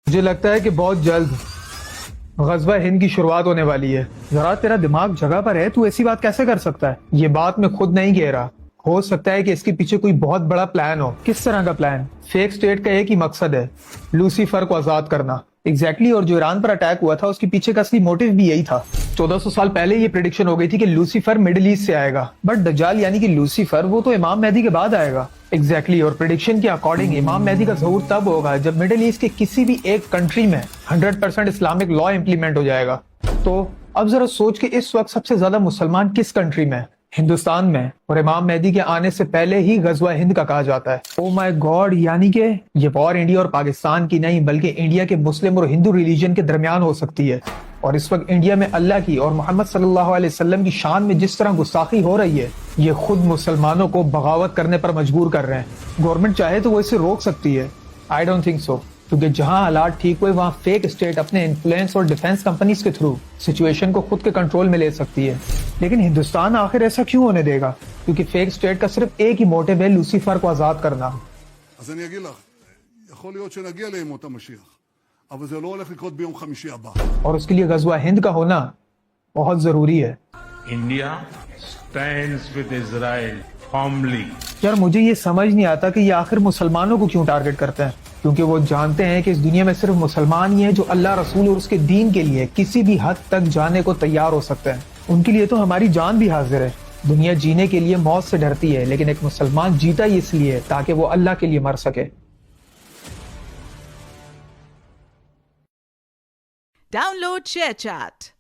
مجھے لگتا ہے کہ بہت جلد غزوہ ہند کی شروعات ہونے والی ہے. ذرا تیرا دماغ جگہ پر ہے؟ تو ایسی بات کیسے کر سکتا ہے؟ یہ بات میں خود نہیں کہہ رہا. ہو سکتا ہے کہ اس کے پیچھے کوئی بہت بڑا پلان ہو. کس طرح کا پلان؟ فیک اسٹیٹ کا ایک ہی مقصد ہے، لوسیفر کو آزاد کرنا. ایگزیکٹلی. اور جو ایران پر اٹیک ہوا تھا اس کے پیچھے کا اصلی موٹیو بھی یہی تھا. 1400 سال پہلے یہ پریڈکشن ہو گئی تھی کہ لوسیفر مڈل ایسٹ سے آئے گا، بٹ دجال یعنی کہ لوسیفر وہ تو امام مہدی کے بعد آئے گا. ایگزیکٹلی. اور پریڈکشن کے اکارڈنگ امام مہدی کا ظہور تب ہوگا جب مڈل ایسٹ کے کسی بھی ایک کنٹری میں 100% اسلامک لا امپلیمنٹ ہو جائے گا. تو اب ذرا سوچ کہ اس وقت سب سے زیادہ مسلمان کس کنٹری میں؟ ہندوستان میں. اور امام مہدی کے آنے سے پہلے ہی غزوہ ہند کا کہا جاتا ہے. او مائی گاڈ. یعنی کہ یہ وار انڈیا اور پاکستان کی نہیں بلکہ انڈیا کے مسلم اور ہندو ریلیجن کے درمیان ہو سکتی ہے. اور اس وقت انڈیا میں اللہ کی اور محمد صلی اللہ علیہ وسلم کی شان میں جس طرح گستاخی ہو رہی ہے، یہ خود مسلمانوں کو بغاوت کرنے پر مجبور کر رہے ہیں. گورنمنٹ چاہے تو وہ اسے روک سکتی ہے. I don't think so. کیونکہ جہاں حالات ٹھیک ہوئے وہاں فیک اسٹیٹ اپنے انفلوئنس اور ڈیفنس کمپنیز کے تھرو سچویشن کو خود کے کنٹرول میں لے سکتی ہے. لیکن ہندوستان آخر ایسا کیوں ہونے دے گا؟ کیونکہ فیک اسٹیٹ کا صرف ایک ہی موٹیو ہے، لوسیفر کو آزاد کرنا. אז אני אגיד לך, יכול להיות שנגיע לימות המשיח, אבל זה לא הולך לקרות ביום חמישי הבא. اور اس کے لیے غزوہ ہند کا ہونا بہت ضروری ہے. India stands with Israel firmly. یار مجھے یہ سمجھ نہیں آتا کہ یہ آخر مسلمانوں کو کیوں ٹارگٹ کرتے ہیں. کیونکہ وہ جانتے ہیں کہ اس دنیا میں صرف مسلمان ہی ہیں جو اللہ رسول اور اس کے دین کے لیے کسی بھی حد تک جانے کو تیار ہو سکتے ہیں. ان کے لیے تو ہماری جان بھی حاضر ہے. دنیا جینے کے لیے موت سے ڈرتی ہے، لیکن ایک مسلمان جیتا ہی اس لیے تاکہ وہ اللہ کے لیے مر سکے. Download ShareChat.